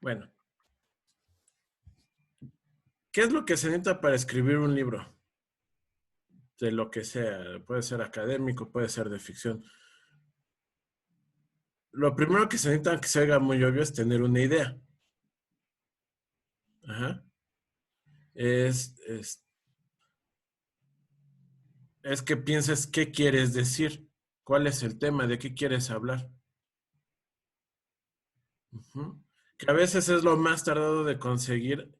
Bueno, ¿qué es lo que se necesita para escribir un libro? De lo que sea, puede ser académico, puede ser de ficción. Lo primero que se necesita, que se haga muy obvio, es tener una idea. Ajá. Es, es, es que pienses qué quieres decir, cuál es el tema, de qué quieres hablar. Ujú. Que a veces es lo más tardado de conseguir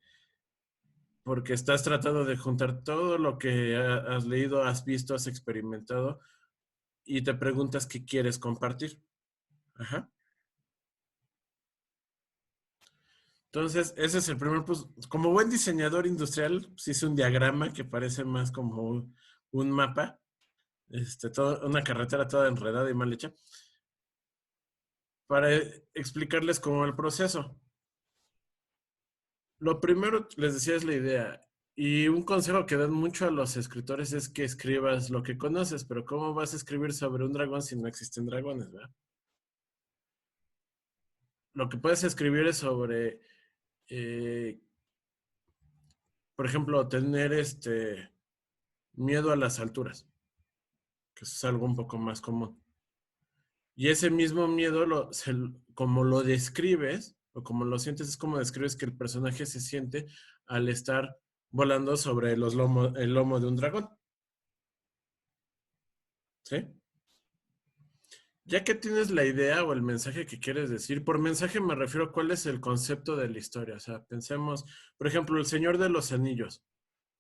porque estás tratando de juntar todo lo que has leído, has visto, has experimentado y te preguntas qué quieres compartir. Ajá. Entonces, ese es el primer, pues, como buen diseñador industrial, pues hice un diagrama que parece más como un mapa, una carretera toda enredada y mal hecha, para explicarles cómo el proceso. Lo primero, les decía, es la idea. Y un consejo que dan mucho a los escritores es que escribas lo que conoces, pero ¿cómo vas a escribir sobre un dragón si no existen dragones, verdad? Lo que puedes escribir es sobre, eh, por ejemplo, tener miedo a las alturas, que eso es algo un poco más común. Y ese mismo miedo, como lo describes o como lo sientes, es como describes que el personaje se siente al estar volando sobre el lomo de un dragón. ¿Sí? Ya que tienes la idea o el mensaje que quieres decir, por mensaje me refiero a cuál es el concepto de la historia. O sea, pensemos, por ejemplo, El Señor de los Anillos.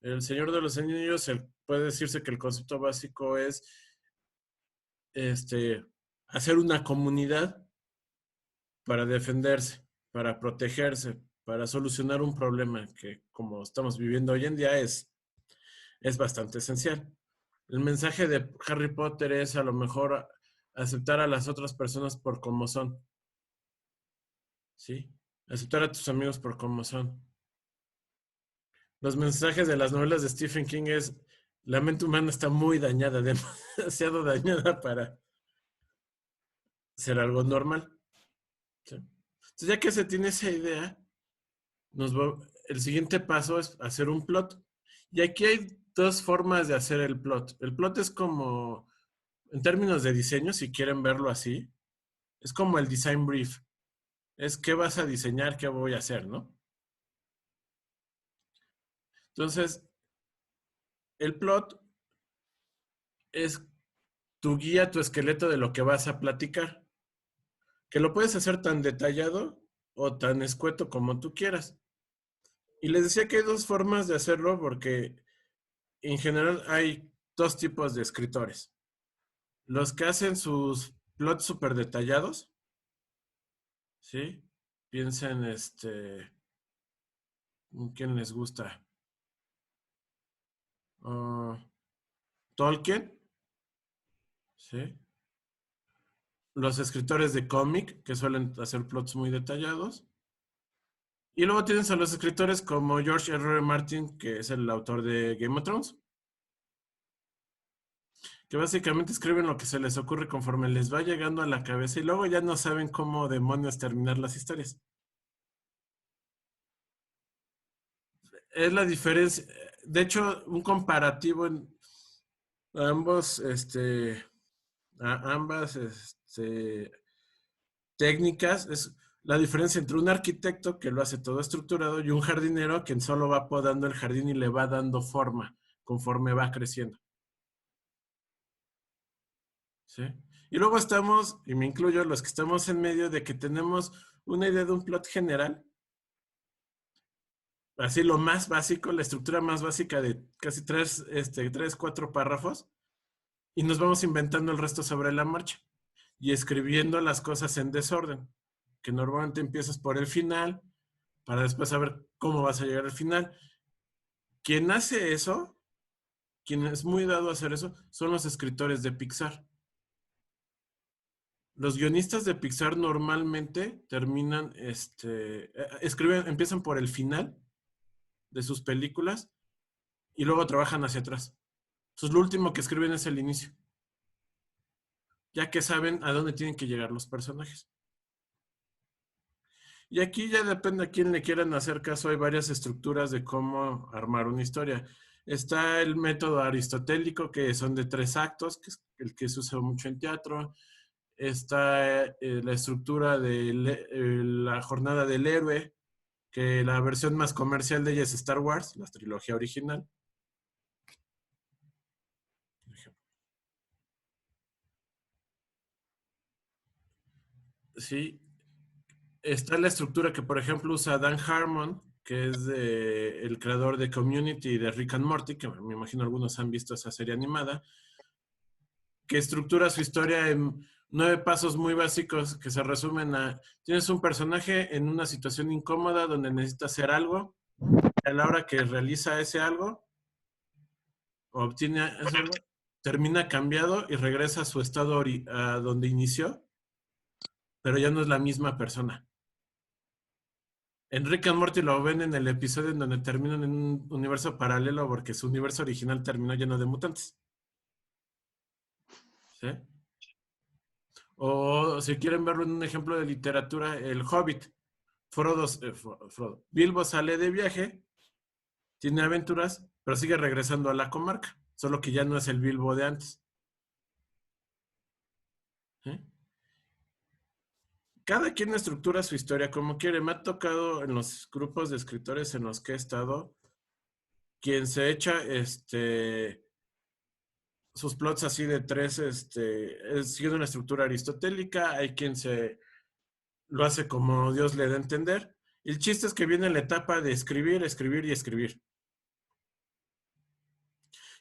El Señor de los Anillos, puede decirse que el concepto básico es este, hacer una comunidad para defenderse, para protegerse, para solucionar un problema que, como estamos viviendo hoy en día, es bastante esencial. El mensaje de Harry Potter es a lo mejor aceptar a las otras personas por como son, ¿sí? Aceptar a tus amigos por como son. Los mensajes de las novelas de Stephen King es, la mente humana está muy dañada, demasiado dañada para ser algo normal, ¿sí? Entonces, ya que se tiene esa idea, el siguiente paso es hacer un plot. Y aquí hay dos formas de hacer el plot. El plot es como, en términos de diseño, si quieren verlo así, es como el design brief. Es qué vas a diseñar, qué voy a hacer, ¿no? Entonces, el plot es tu guía, tu esqueleto de lo que vas a platicar. Que lo puedes hacer tan detallado o tan escueto como tú quieras. Y les decía que hay dos formas de hacerlo porque en general hay dos tipos de escritores. Los que hacen sus plots súper detallados, ¿sí? Piensen, ¿quién les gusta? Uh, Tolkien, ¿sí? Los escritores de cómic, que suelen hacer plots muy detallados. Y luego tienes a los escritores como George R. R. Martin, que es el autor de Game of Thrones, que básicamente escriben lo que se les ocurre conforme les va llegando a la cabeza y luego ya no saben cómo demonios terminar las historias. Es la diferencia. De hecho, un comparativo en ambos, ambas técnicas es la diferencia entre un arquitecto que lo hace todo estructurado y un jardinero que solo va podando el jardín y le va dando forma conforme va creciendo. ¿Sí? Y luego estamos, y me incluyo, los que estamos en medio de que tenemos una idea de un plot general, así lo más básico, la estructura más básica de casi tres, cuatro párrafos, y nos vamos inventando el resto sobre la marcha y escribiendo las cosas en desorden, que normalmente empiezas por el final para después saber cómo vas a llegar al final. Quien hace eso, quien es muy dado a hacer eso, son los escritores de Pixar. Los guionistas de Pixar normalmente terminan, escriben, empiezan por el final de sus películas y luego trabajan hacia atrás. Entonces, lo último que escriben es el inicio, ya que saben a dónde tienen que llegar los personajes. Y aquí ya depende a quién le quieran hacer caso. Hay varias estructuras de cómo armar una historia. Está el método aristotélico, que son de 3 actos, que es el que se usa mucho en teatro. Está la estructura de la jornada del héroe, que la versión más comercial de ella es Star Wars, la trilogía original. Sí, está la estructura que, por ejemplo, usa Dan Harmon, que es el creador de Community y de Rick and Morty, que me imagino algunos han visto esa serie animada, que estructura su historia en 9 pasos muy básicos que se resumen a: tienes un personaje en una situación incómoda donde necesita hacer algo, a la hora que realiza ese algo, obtiene ese algo, termina cambiado y regresa a su estado a donde inició, pero ya no es la misma persona. En Rick and Morty lo ven en el episodio en donde terminan en un universo paralelo porque su universo original terminó lleno de mutantes. ¿Sí? O si quieren verlo en un ejemplo de literatura, El Hobbit. Bilbo sale de viaje, tiene aventuras, pero sigue regresando a la comarca, solo que ya no es el Bilbo de antes. ¿Sí? Cada quien estructura su historia como quiere. Me ha tocado en los grupos de escritores en los que he estado, quien se echa sus plots así de 3, siguiendo una estructura aristotélica. Hay quien se lo hace como Dios le da a entender. El chiste es que viene la etapa de escribir, escribir y escribir.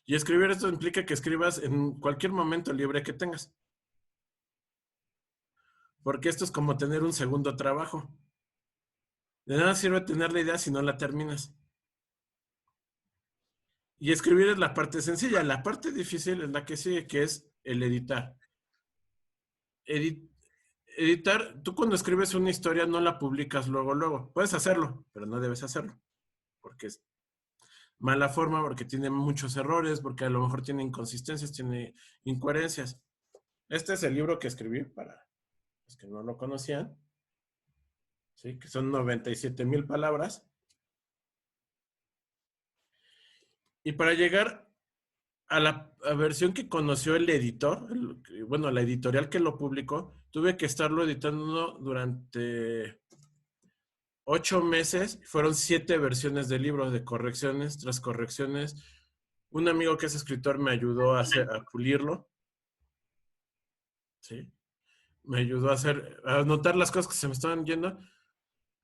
Y escribir esto implica que escribas en cualquier momento libre que tengas. Porque esto es como tener un segundo trabajo. De nada sirve tener la idea si no la terminas. Y escribir es la parte sencilla. La parte difícil es la que sigue, que es el editar. Edit editar, tú cuando escribes una historia no la publicas luego, luego. Puedes hacerlo, pero no debes hacerlo. Porque es mala forma, porque tiene muchos errores, porque a lo mejor tiene inconsistencias, tiene incoherencias. Este es el libro que escribí para los que no lo conocían, ¿sí? Que son 97,000 palabras. Y para llegar a la versión que conoció el editor, bueno, la editorial que lo publicó, tuve que estarlo editando durante 8 meses. Fueron 7 versiones del libro, de correcciones tras correcciones. Un amigo que es escritor me ayudó a pulirlo, ¿sí? Me ayudó a anotar las cosas que se me estaban yendo.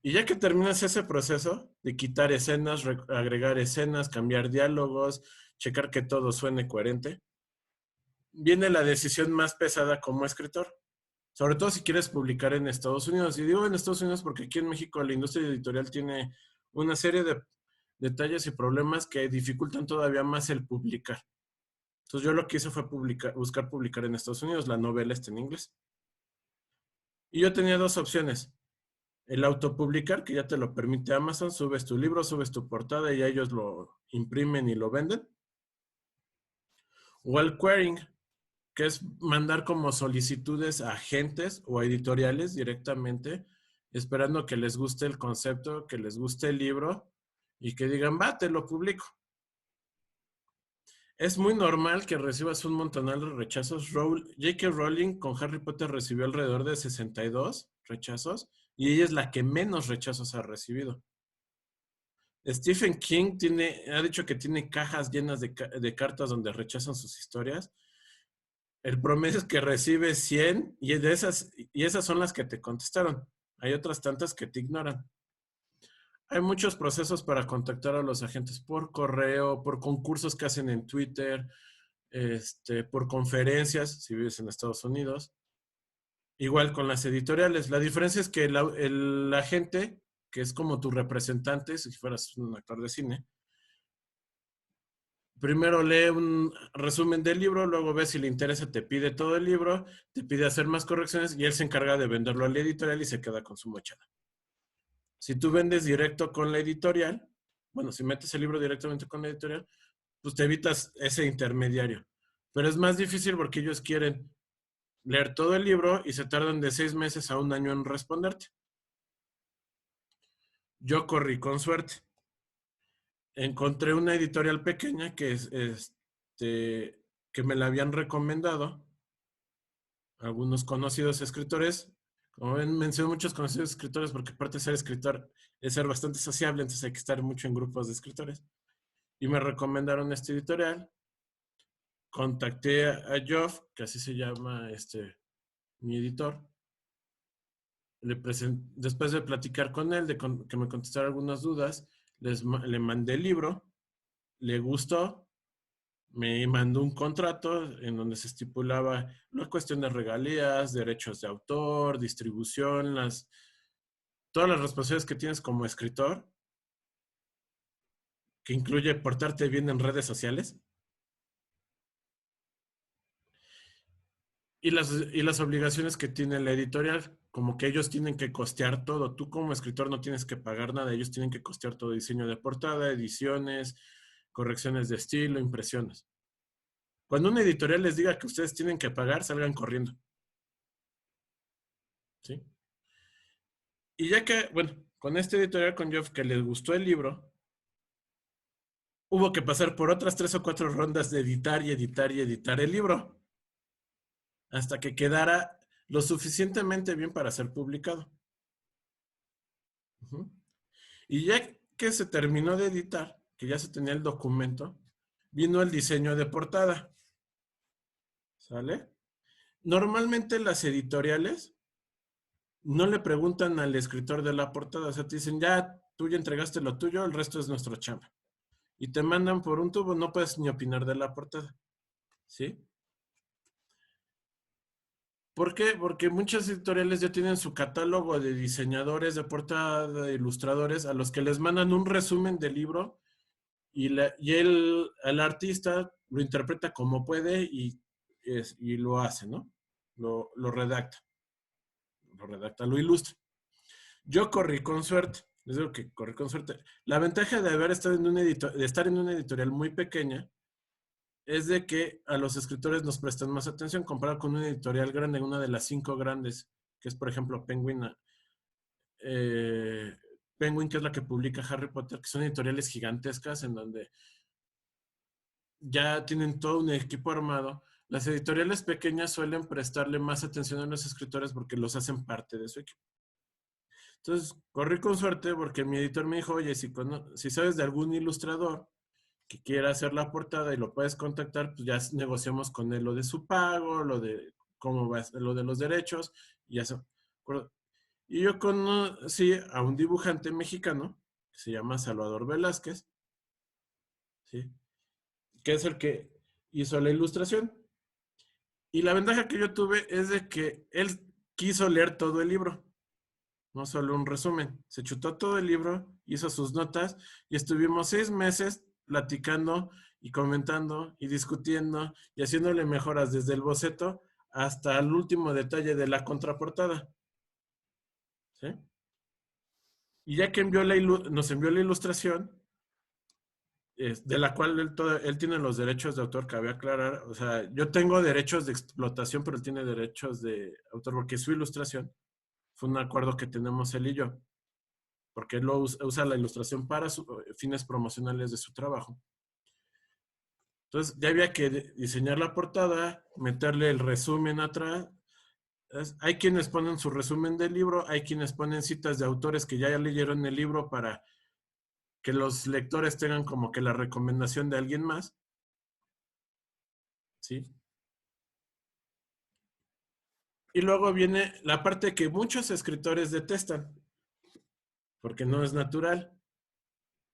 Y ya que terminas ese proceso de quitar escenas, agregar escenas, cambiar diálogos, checar que todo suene coherente, viene la decisión más pesada como escritor. Sobre todo si quieres publicar en Estados Unidos. Y digo en Estados Unidos porque aquí en México la industria editorial tiene una serie de detalles y problemas que dificultan todavía más el publicar. Entonces yo lo que hice fue buscar publicar en Estados Unidos. La novela está en inglés. Y yo tenía 2 opciones. El autopublicar, que ya te lo permite Amazon, subes tu libro, subes tu portada y ellos lo imprimen y lo venden. O el querying, que es mandar como solicitudes a agentes o editoriales directamente, esperando que les guste el concepto, que les guste el libro y que digan, va, te lo publico. Es muy normal que recibas un montonal de rechazos. J.K. Rowling con Harry Potter recibió alrededor de 62 rechazos y ella es la que menos rechazos ha recibido. Stephen King ha dicho que tiene cajas llenas de cartas donde rechazan sus historias. El promedio es que recibe 100 y esas son las que te contestaron. Hay otras tantas que te ignoran. Hay muchos procesos para contactar a los agentes por correo, por concursos que hacen en Twitter, por conferencias, si vives en Estados Unidos. Igual con las editoriales. La diferencia es que el agente, que es como tu representante, si fueras un actor de cine, primero lee un resumen del libro, luego ve si le interesa, te pide todo el libro, te pide hacer más correcciones y él se encarga de venderlo a la editorial y se queda con su mochada. Si tú vendes directo con la editorial, bueno, si metes el libro directamente con la editorial, pues te evitas ese intermediario. Pero es más difícil porque ellos quieren leer todo el libro y se tardan de 6 meses a un año en responderte. Yo corrí con suerte. Encontré una editorial pequeña que me la habían recomendado algunos conocidos escritores. Como ven, menciono muchos conocidos escritores porque aparte de ser escritor es ser bastante sociable, entonces hay que estar mucho en grupos de escritores. Y me recomendaron esta editorial. Contacté a Geoff, que así se llama mi editor. Después de platicar con él, que me contestara algunas dudas, le mandé el libro, le gustó, me mandó un contrato en donde se estipulaba la cuestión de regalías, derechos de autor, distribución, todas las responsabilidades que tienes como escritor, que incluye portarte bien en redes sociales, y las obligaciones que tiene la editorial, como que ellos tienen que costear todo. Tú como escritor no tienes que pagar nada, ellos tienen que costear todo: diseño de portada, ediciones, correcciones de estilo, impresiones. Cuando una editorial les diga que ustedes tienen que pagar, salgan corriendo. ¿Sí? Y ya que, bueno, con este editorial, con Geoff, que les gustó el libro, hubo que pasar por otras 3 o 4 rondas de editar y editar y editar el libro, hasta que quedara lo suficientemente bien para ser publicado. Ujú. Y ya que se terminó de editar, que ya se tenía el documento, vino el diseño de portada. ¿Sale? Normalmente las editoriales no le preguntan al escritor de la portada, o sea, te dicen, ya, tú ya entregaste lo tuyo, el resto es nuestro chamba. Y te mandan por un tubo, no puedes ni opinar de la portada. ¿Sí? ¿Por qué? Porque muchas editoriales ya tienen su catálogo de diseñadores de portada, de ilustradores, a los que les mandan un resumen del libro y el artista lo interpreta como puede y lo hace, ¿no? Lo redacta, lo ilustra. Yo corrí con suerte, les digo que corrí con suerte. La ventaja de haber estado de estar en una editorial muy pequeña es de que a los escritores nos prestan más atención comparado con una editorial grande, una de las 5 grandes, que es por ejemplo eh, Penguin, que es la que publica Harry Potter, que son editoriales gigantescas en donde ya tienen todo un equipo armado. Las editoriales pequeñas suelen prestarle más atención a los escritores porque los hacen parte de su equipo. Entonces, corrí con suerte porque mi editor me dijo, oye, si sabes de algún ilustrador que quiera hacer la portada y lo puedes contactar, pues ya negociamos con él lo de su pago, lo de cómo va, lo de los derechos, y ya se. Y yo conocí a un dibujante mexicano que se llama Salvador Velázquez, ¿sí? Que es el que hizo la ilustración. Y la ventaja que yo tuve es de que él quiso leer todo el libro, no solo un resumen. Se chutó todo el libro, hizo sus notas y estuvimos 6 meses platicando y comentando y discutiendo y haciéndole mejoras desde el boceto hasta el último detalle de la contraportada. ¿Sí? Y ya que nos envió la ilustración, de la cual él tiene los derechos de autor, cabe aclarar. O sea, yo tengo derechos de explotación, pero él tiene derechos de autor porque su ilustración fue un acuerdo que tenemos él y yo, porque él usa la ilustración para fines promocionales de su trabajo. Entonces, ya había que diseñar la portada, meterle el resumen atrás. Hay quienes ponen su resumen del libro, hay quienes ponen citas de autores que ya leyeron el libro para que los lectores tengan como que la recomendación de alguien más, ¿sí? Y luego viene la parte que muchos escritores detestan, porque no es natural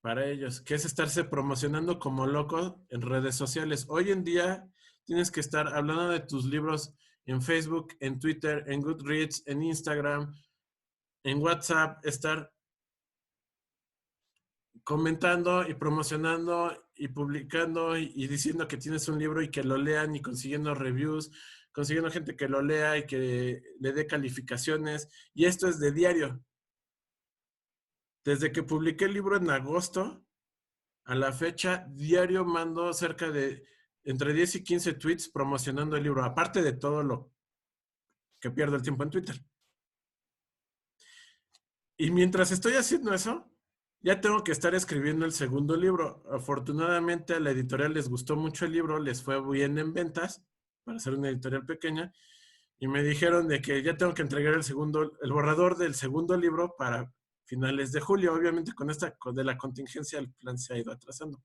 para ellos, que es estarse promocionando como loco en redes sociales. Hoy en día tienes que estar hablando de tus libros en Facebook, en Twitter, en Goodreads, en Instagram, en WhatsApp, estar comentando y promocionando y publicando y diciendo que tienes un libro y que lo lean y consiguiendo reviews, consiguiendo gente que lo lea y que le dé calificaciones. Y esto es de diario. Desde que publiqué el libro en agosto a la fecha, diario mando cerca de entre 10 y 15 tweets promocionando el libro, aparte de todo lo que pierdo el tiempo en Twitter. Y mientras estoy haciendo eso, ya tengo que estar escribiendo el segundo libro. Afortunadamente a la editorial les gustó mucho el libro, les fue bien en ventas, para ser una editorial pequeña, y me dijeron de que ya tengo que entregar el borrador del segundo libro para finales de julio. Obviamente con esta de la contingencia el plan se ha ido atrasando.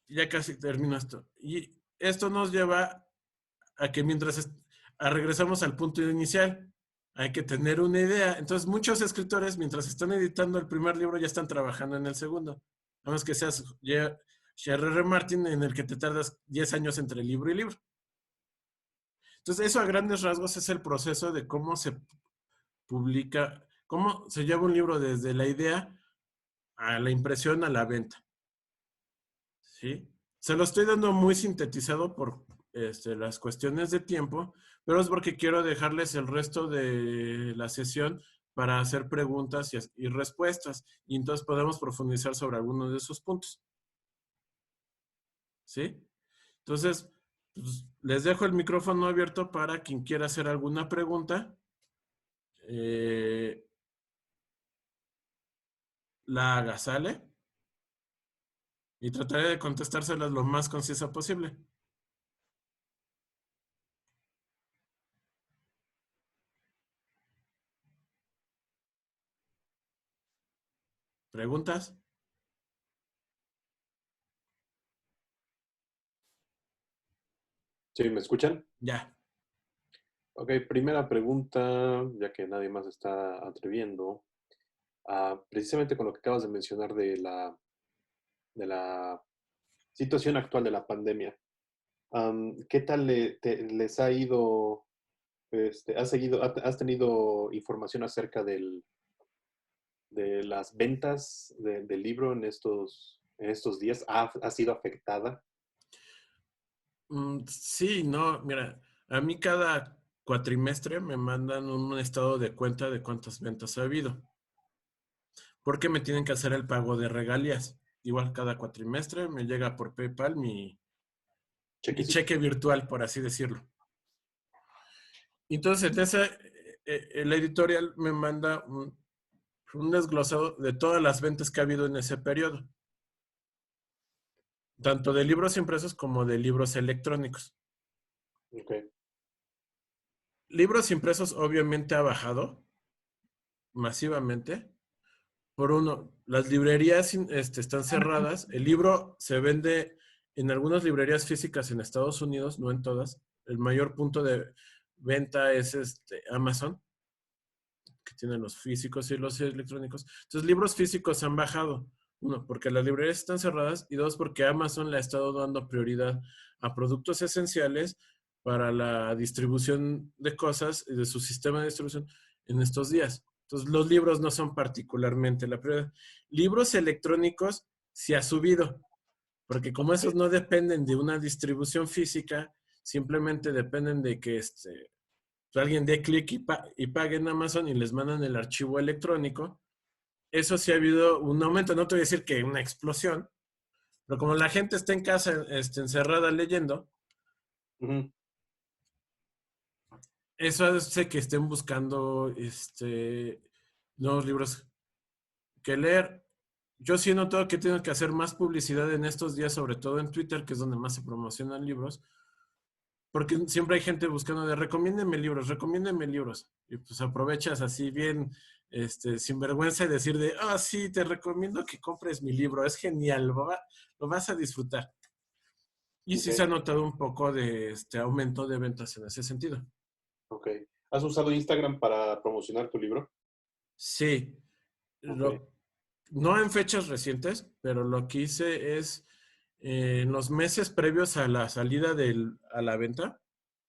Ya casi termino esto. Y esto nos lleva a que regresamos al punto inicial, hay que tener una idea. Entonces, muchos escritores, mientras están editando el primer libro, ya están trabajando en el segundo. A menos que seas J.R.R. Martin, en el que te tardas 10 años entre libro y libro. Entonces, eso a grandes rasgos es el proceso de cómo se publica, cómo se lleva un libro desde la idea a la impresión a la venta. ¿Sí? Se lo estoy dando muy sintetizado por las cuestiones de tiempo, pero es porque quiero dejarles el resto de la sesión para hacer preguntas y respuestas, y entonces podemos profundizar sobre algunos de esos puntos. ¿Sí? Entonces, pues, les dejo el micrófono abierto para quien quiera hacer alguna pregunta. La haga, ¿sale? Y trataré de contestárselas lo más concisa posible. ¿Preguntas? Sí, ¿me escuchan? Ya. Ok, primera pregunta, ya que nadie más está atreviendo. Precisamente con lo que acabas de mencionar de la situación actual de la pandemia. ¿Qué tal les ha ido? ¿Has tenido información acerca de las ventas del libro en estos días? ¿Ha sido afectada? Sí, no, mira, a mí cada cuatrimestre me mandan un estado de cuenta de cuántas ventas ha habido, porque me tienen que hacer el pago de regalías. Igual cada cuatrimestre me llega por PayPal mi Chequecito. cheque virtual, por así decirlo. Entonces, en esa, la editorial me manda un desglosado de todas las ventas que ha habido en ese periodo, tanto de libros impresos como de libros electrónicos. Ok. Libros impresos obviamente ha bajado masivamente. Por uno, las librerías están cerradas. El libro se vende en algunas librerías físicas en Estados Unidos, no en todas. El mayor punto de venta es Amazon, que tiene los físicos y los electrónicos. Entonces, libros físicos han bajado. Uno, porque las librerías están cerradas, y dos, porque Amazon le ha estado dando prioridad a productos esenciales para la distribución de cosas y de su sistema de distribución en estos días. Entonces, los libros no son particularmente la prioridad. Libros electrónicos sí ha subido, porque como esos no dependen de una distribución física, simplemente dependen de que alguien dé clic y pague en Amazon y les mandan el archivo electrónico. Eso sí ha habido un aumento, no te voy a decir que una explosión, pero como la gente está en casa encerrada leyendo, Ujú. eso hace que estén buscando nuevos libros que leer. Yo sí he notado que tengo que hacer más publicidad en estos días, sobre todo en Twitter, que es donde más se promocionan libros, porque siempre hay gente buscando de recomiéndenme libros, recomiéndenme libros. Y pues aprovechas así bien, sin vergüenza y decir de, sí, te recomiendo que compres mi libro, es genial, lo vas a disfrutar. Y Ok, sí se ha notado un poco de aumento de ventas en ese sentido. ok. ¿Has usado Instagram para promocionar tu libro? Sí, Ok. no en fechas recientes, pero lo que hice es en los meses previos a la salida a la venta,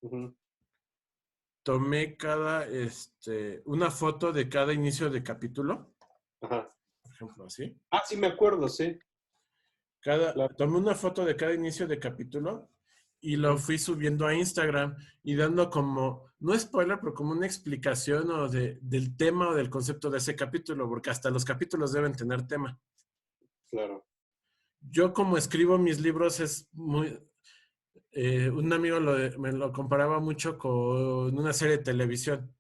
Ujú. tomé una foto de cada inicio de capítulo, Ajá. por ejemplo, así. Sí me acuerdo, sí. Claro. Tomé una foto de cada inicio de capítulo y lo Ujú. fui subiendo a Instagram y dando como, no spoiler, pero como una explicación del tema o del concepto de ese capítulo, porque hasta los capítulos deben tener tema. Claro. Yo como escribo mis libros es muy... un amigo me lo comparaba mucho con una serie de televisión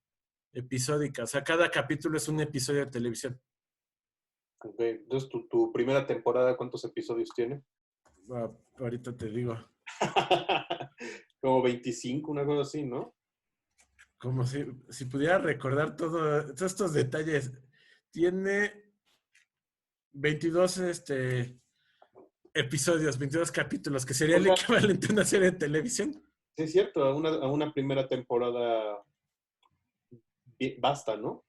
episódica. O sea, cada capítulo es un episodio de televisión. Ok. Entonces, tu primera temporada, ¿cuántos episodios tiene? Ahorita te digo. Como 25, una cosa así, ¿no? Como si pudiera recordar todos estos detalles. Tiene 22 episodios, 22 capítulos, que sería O el sea, equivalente a una serie de televisión. sí es cierto, a una primera temporada basta, ¿no?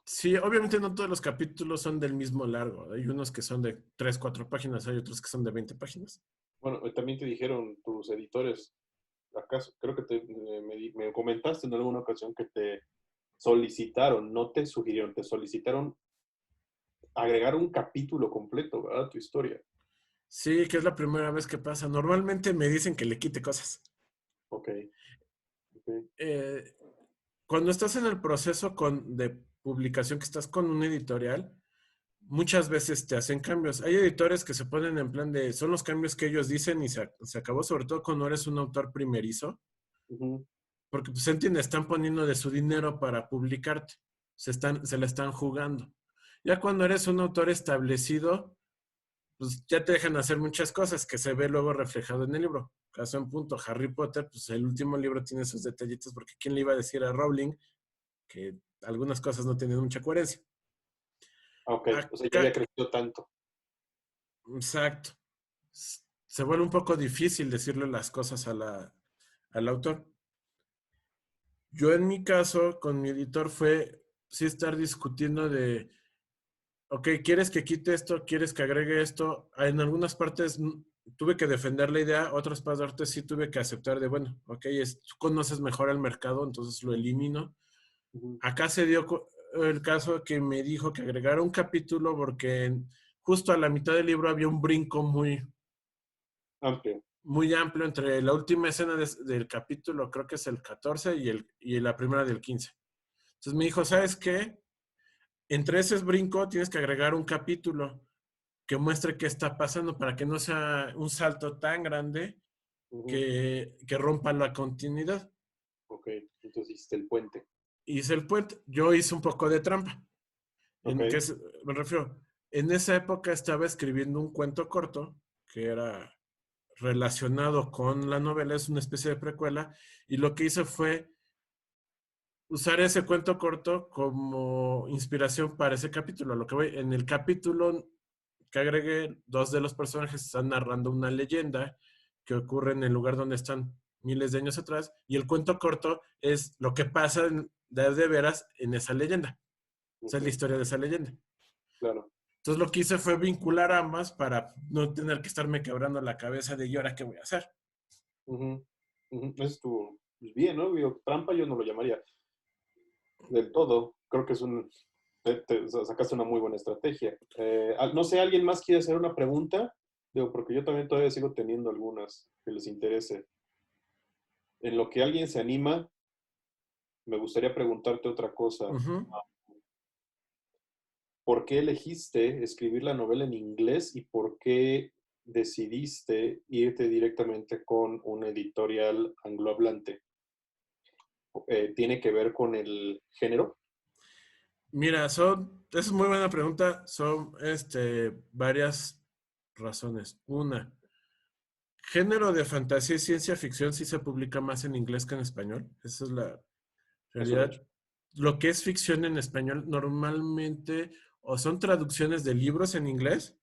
Sí, obviamente no todos los capítulos son del mismo largo. Hay unos que son de 3, 4 páginas, hay otros que son de 20 páginas. Bueno, también te dijeron tus editores, acaso, creo que me comentaste en alguna ocasión que te solicitaron, no te sugirieron, te solicitaron agregar un capítulo completo, ¿verdad? A tu historia. Sí, que es la primera vez que pasa. Normalmente me dicen que le quite cosas. Ok, ok. Eh, Cuando estás en el proceso de publicación, que estás con un editorial, muchas veces te hacen cambios. Hay editores que se ponen en plan de, son los cambios que ellos dicen y se acabó, sobre todo cuando eres un autor primerizo, Ujú. porque pues entiende, están poniendo de su dinero para publicarte, se la están jugando. Ya cuando eres un autor establecido, pues ya te dejan hacer muchas cosas que se ve luego reflejado en el libro. Caso en punto, Harry Potter, pues el último libro tiene sus detallitos, porque ¿quién le iba a decir a Rowling que algunas cosas no tienen mucha coherencia? Ok, o sea, ya Acá, había crecido tanto. exacto. Se vuelve un poco difícil decirle las cosas al autor. Yo en mi caso, con mi editor, fue sí estar discutiendo de, ok, ¿quieres que quite esto? ¿Quieres que agregue esto? En algunas partes tuve que defender la idea, otras partes sí tuve que aceptar de, bueno, ok, tú conoces mejor el mercado, entonces lo elimino. Ujú. Acá se dio el caso que me dijo que agregara un capítulo porque justo a la mitad del libro había un brinco Amplio. muy amplio entre la última escena del capítulo, creo que es el 14 y la primera del 15. Entonces me dijo, ¿sabes qué? Entre ese brinco tienes que agregar un capítulo que muestre qué está pasando para que no sea un salto tan grande Ujú. que rompa la continuidad. Ok, entonces hiciste el puente. Hice el puente. Yo hice un poco de trampa. Ok, Me refiero, en esa época estaba escribiendo un cuento corto que era relacionado con la novela, es una especie de precuela, y lo que hice fue usar ese cuento corto como inspiración para ese capítulo. A lo que voy, en el capítulo que agregué, dos de los personajes están narrando una leyenda que ocurre en el lugar donde están miles de años atrás, y el cuento corto es lo que pasa de veras en esa leyenda. Esa es la ok, historia de esa leyenda. claro. Entonces lo que hice fue vincular ambas para no tener que estarme quebrando la cabeza de ¿y ahora qué voy a hacer? Ujú, ujú. Eso estuvo pues, bien, ¿no? Digo, trampa yo no lo llamaría del todo. Creo que sacaste una muy buena estrategia. No sé, ¿alguien más quiere hacer una pregunta? Digo, porque yo también todavía sigo teniendo algunas que les interese. En lo que alguien se anima, me gustaría preguntarte otra cosa. Ujú. ¿Por qué elegiste escribir la novela en inglés y por qué decidiste irte directamente con un editorial anglohablante? ¿Tiene que ver con el género? Mira, es muy buena pregunta. Son varias razones. Una, género de fantasía y ciencia ficción sí se publica más en inglés que en español. Esa es la Es un hecho. realidad. Lo que es ficción en español normalmente o son traducciones de libros en inglés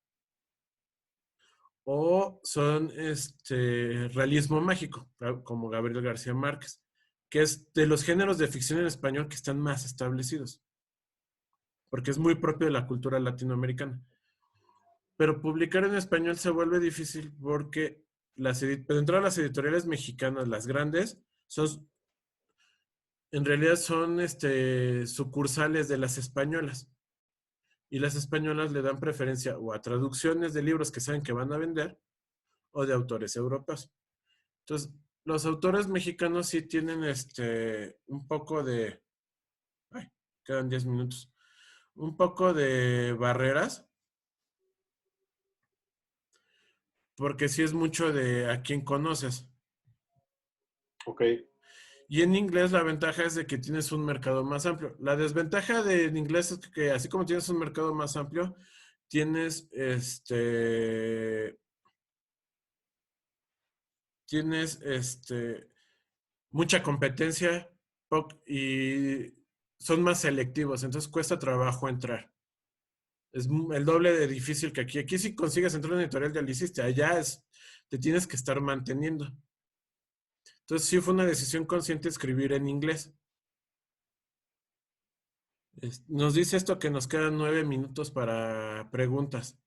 o son realismo mágico, como Gabriel García Márquez, que es de los géneros de ficción en español que están más establecidos, porque es muy propio de la cultura latinoamericana. Pero publicar en español se vuelve difícil porque dentro de las editoriales mexicanas, las grandes, en realidad son sucursales de las españolas. Y las españolas le dan preferencia o a traducciones de libros que saben que van a vender o de autores europeos. Entonces, los autores mexicanos sí tienen un poco de. Ay, quedan 10 minutos. Un poco de barreras, porque sí es mucho de a quién conoces. Ok, Y en inglés la ventaja es de que tienes un mercado más amplio. La desventaja de en inglés es que así como tienes un mercado más amplio, tienes mucha competencia y son más selectivos, entonces cuesta trabajo entrar. Es el doble de difícil que aquí. Aquí si consigues entrar en una editorial ya lo hiciste, allá te tienes que estar manteniendo. Entonces sí fue una decisión consciente escribir en inglés. Nos dice esto que nos quedan 9 minutos para preguntas.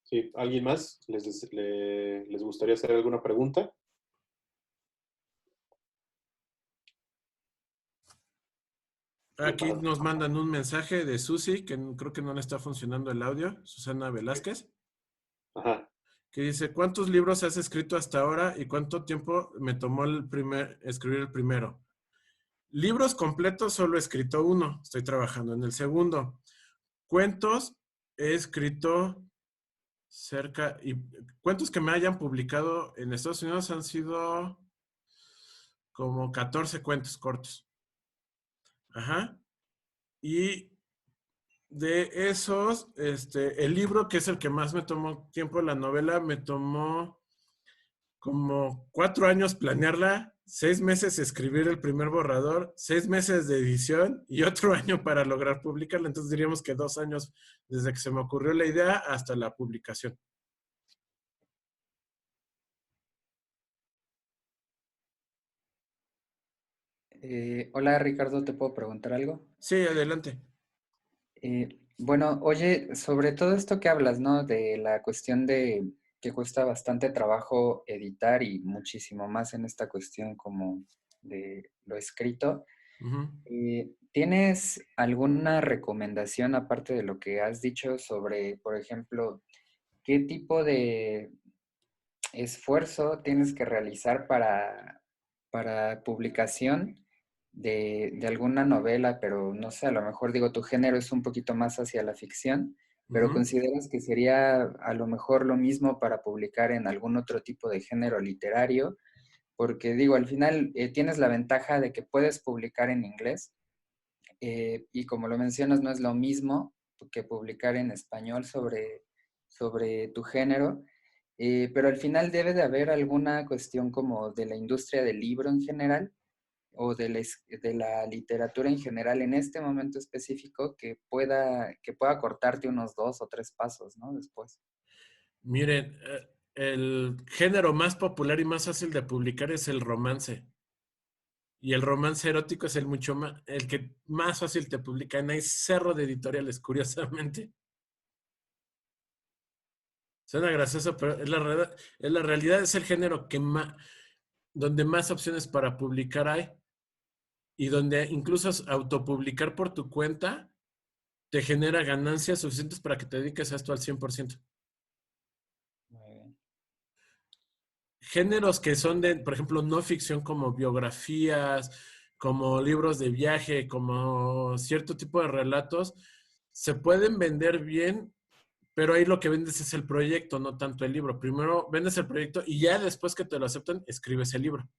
Sí, ¿alguien más les gustaría hacer alguna pregunta? Aquí nos mandan un mensaje de Susi, que creo que no le está funcionando el audio, Susana Velázquez, Ajá. que dice, ¿cuántos libros has escrito hasta ahora y cuánto tiempo me tomó escribir el primero? Libros completos solo he escrito uno, estoy trabajando en el segundo. Cuentos he escrito cuentos que me hayan publicado en Estados Unidos han sido como 14 cuentos cortos. Ajá. Y de esos, el libro que es el que más me tomó tiempo, la novela, me tomó como 4 años planearla, 6 meses escribir el primer borrador, 6 meses de edición y otro año para lograr publicarla. Entonces diríamos que 2 años desde que se me ocurrió la idea hasta la publicación. Hola Ricardo, ¿te puedo preguntar algo? Sí, adelante. Bueno, oye, sobre todo esto que hablas, ¿no? De la cuestión de que cuesta bastante trabajo editar y muchísimo más en esta cuestión como de lo escrito. Ujú. ¿Tienes alguna recomendación aparte de lo que has dicho sobre, por ejemplo, qué tipo de esfuerzo tienes que realizar para publicación de alguna novela, pero no sé, a lo mejor digo, tu género es un poquito más hacia la ficción, pero Ujú. ¿consideras que sería a lo mejor lo mismo para publicar en algún otro tipo de género literario? Porque digo, al final tienes la ventaja de que puedes publicar en inglés y como lo mencionas, no es lo mismo que publicar en español sobre tu género. Pero al final debe de haber alguna cuestión como de la industria del libro en general o de la literatura en general en este momento específico que pueda cortarte unos 2 o 3 pasos, ¿no? Después. Miren, el género más popular y más fácil de publicar es el romance. Y el romance erótico es el que más fácil te publican. Hay cerro de editoriales, curiosamente. Suena gracioso, pero es la realidad, es el género donde más opciones para publicar hay y donde incluso autopublicar por tu cuenta te genera ganancias suficientes para que te dediques a esto al 100%. Muy bien. Géneros que son por ejemplo, no ficción como biografías, como libros de viaje, como cierto tipo de relatos, se pueden vender bien, pero ahí lo que vendes es el proyecto, no tanto el libro. Primero vendes el proyecto y ya después que te lo aceptan, escribes el libro.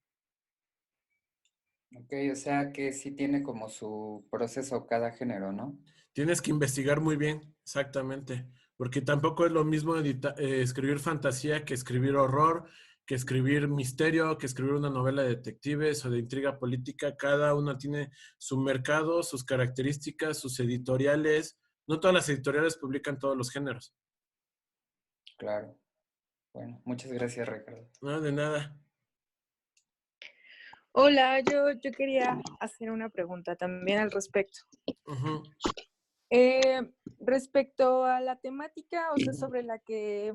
Ok, o sea que sí tiene como su proceso cada género, ¿no? Tienes que investigar muy bien, exactamente, porque tampoco es lo mismo escribir fantasía que escribir horror, que escribir misterio, que escribir una novela de detectives o de intriga política. Cada una tiene su mercado, sus características, sus editoriales. No todas las editoriales publican todos los géneros. Claro. Bueno, muchas gracias, Ricardo. No, de nada. Hola, yo quería hacer una pregunta también al respecto. Ujú. Respecto a la temática, o sea, sobre la que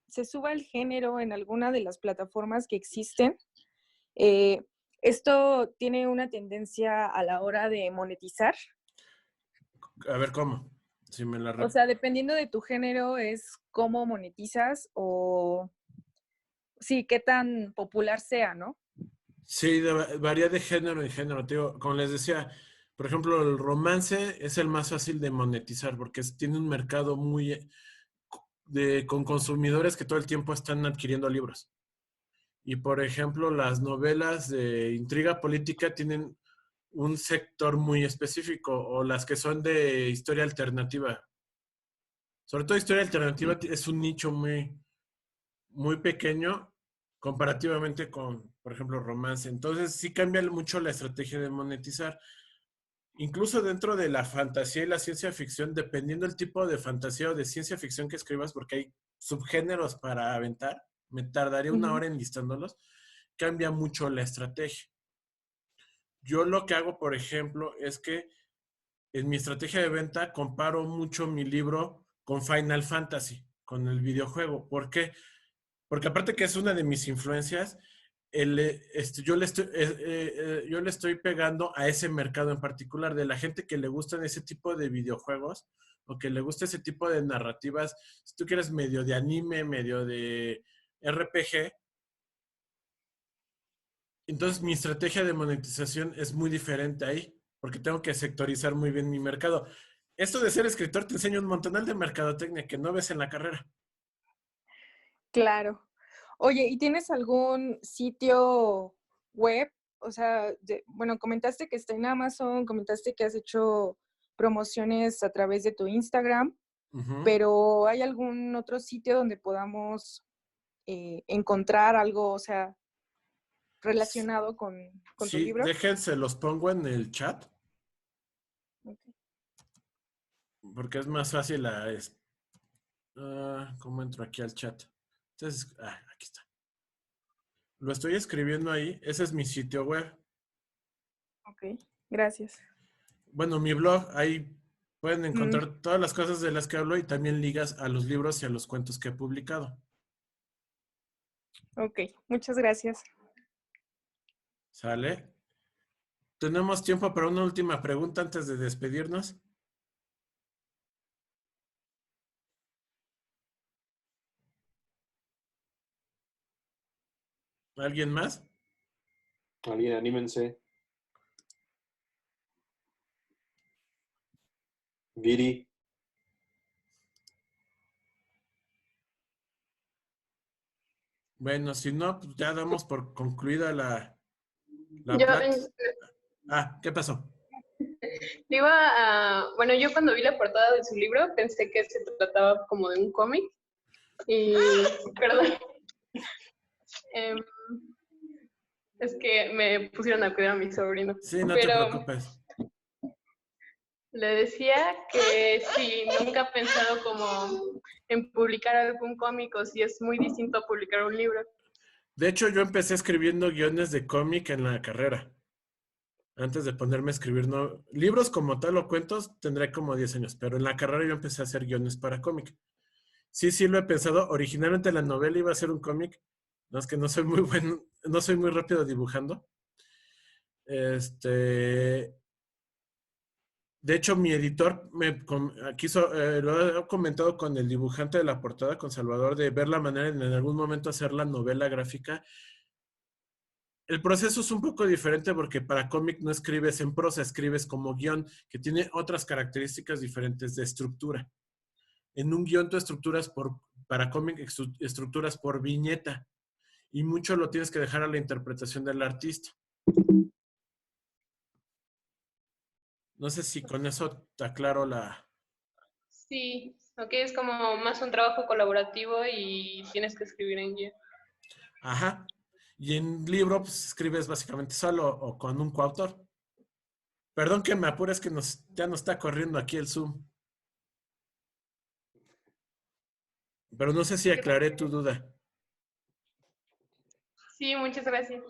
se suba el género en alguna de las plataformas que existen, ¿esto tiene una tendencia a la hora de monetizar? A ver cómo. Si me la O sea, dependiendo de tu género, es cómo monetizas o sí, qué tan popular sea, ¿no? Sí, varía de género en género. Te digo, como les decía, por ejemplo, el romance es el más fácil de monetizar porque tiene un mercado con consumidores que todo el tiempo están adquiriendo libros. Y por ejemplo, las novelas de intriga política tienen un sector muy específico, o las que son de historia alternativa. Sobre todo historia alternativa es un nicho muy, muy pequeño comparativamente con, por ejemplo, romance. Entonces sí cambia mucho la estrategia de monetizar. Incluso dentro de la fantasía y la ciencia ficción, dependiendo del tipo de fantasía o de ciencia ficción que escribas, porque hay subgéneros para aventar, me tardaría una hora enlistándolos, cambia mucho la estrategia. Yo lo que hago, por ejemplo, es que en mi estrategia de venta comparo mucho mi libro con Final Fantasy, con el videojuego. ¿Por qué? Porque aparte que es una de mis influencias, yo le estoy pegando a ese mercado en particular, de la gente que le gustan ese tipo de videojuegos o que le gusta ese tipo de narrativas. Si tú quieres medio de anime, medio de RPG, entonces mi estrategia de monetización es muy diferente ahí, porque tengo que sectorizar muy bien mi mercado. Esto de ser escritor te enseña un montonal de mercadotecnia que no ves en la carrera. Claro. Oye, ¿y tienes algún sitio web? O sea, bueno, comentaste que está en Amazon, comentaste que has hecho promociones a través de tu Instagram, pero ¿hay algún otro sitio donde podamos encontrar algo, o sea, relacionado con tu Sí, libro? déjense, los pongo en el chat, Okay. porque es más fácil ¿cómo entro aquí al chat? Entonces, aquí está. Lo estoy escribiendo ahí. Ese es mi sitio web. Ok, gracias. Bueno, mi blog, ahí pueden encontrar todas las cosas de las que hablo y también ligas a los libros y a los cuentos que he publicado. Ok, muchas gracias. ¿Sale? ¿Tenemos tiempo para una última pregunta antes de despedirnos? ¿Alguien más? Alguien, anímense. Viri. Bueno, si no, pues ya damos por concluida la Yo, plática. ¿Qué pasó? bueno, yo cuando vi la portada de su libro pensé que se trataba como de un cómic y, perdón, em, es que me pusieron a cuidar a mi sobrino, Sí, no te pero preocupes. le decía que si nunca ha pensado como en publicar algún cómic o si es muy distinto a publicar un libro. De hecho, yo empecé escribiendo guiones de cómic en la carrera. Antes de ponerme a escribir, no, libros como tal o cuentos, tendré como 10 años, pero en la carrera yo empecé a hacer guiones para cómic. Sí, lo he pensado. Originalmente la novela iba a ser un cómic, no es que no soy muy bueno, no soy muy rápido dibujando. De hecho, mi editor quiso, lo he comentado con el dibujante de la portada, con Salvador, de ver la manera en algún momento hacer la novela gráfica. El proceso es un poco diferente porque para cómic no escribes en prosa, escribes como guión, que tiene otras características diferentes de estructura. En un guión tú estructuras para cómic estructuras por viñeta y mucho lo tienes que dejar a la interpretación del artista. No sé si con eso te aclaro la... Sí, ok, es como más un trabajo colaborativo y tienes que escribir en guía. Ajá. Y en libro, pues escribes básicamente solo o con un coautor. Perdón que me apures que ya nos está corriendo aquí el Zoom. Pero no sé si aclaré tu duda. Sí, muchas gracias.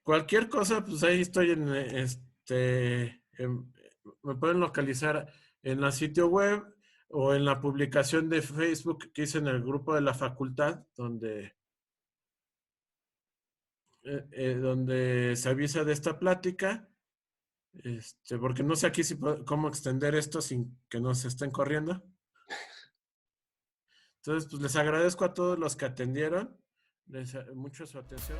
Cualquier cosa, pues ahí estoy me pueden localizar en la sitio web o en la publicación de Facebook que hice en el grupo de la facultad, donde se avisa de esta plática, porque no sé aquí cómo extender esto sin que nos estén corriendo. Entonces, pues les agradezco a todos los que atendieron, mucho su atención.